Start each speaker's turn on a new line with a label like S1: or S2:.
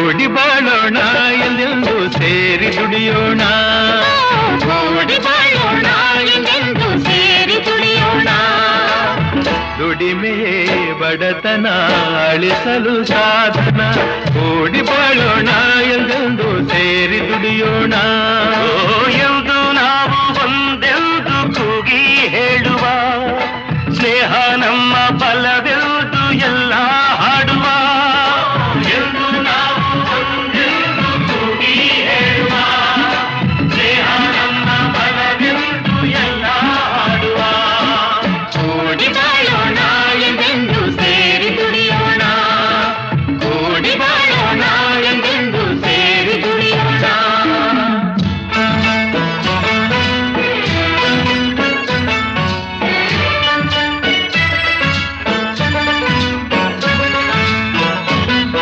S1: ಕೂಡಿ ಬಾಳೋಣ ಎಂದೆಂದು ಸೇರಿ ದುಡಿಯೋಣ
S2: ಕೂಡಿ ಬಾಳೋಣ ಎಂದೆಂದು ಸೇರಿ ದುಡಿಯೋಣ
S1: ದುಡಿಮೆಯೇ ಬಡತನ ಅಳಿಸಲು ಸಾಧನ ಕೂಡಿ ಬಾಳೋಣ ಎಂದೆಂದು ಸೇರಿ ದುಡಿಯೋಣ
S3: ಎಂದು ನಾವು ಒಂದೆಂದು ಕೂಗಿ ಹೇಳುವ ಸ್ನೇಹ ನಮ್ಮ ಬಲವೇ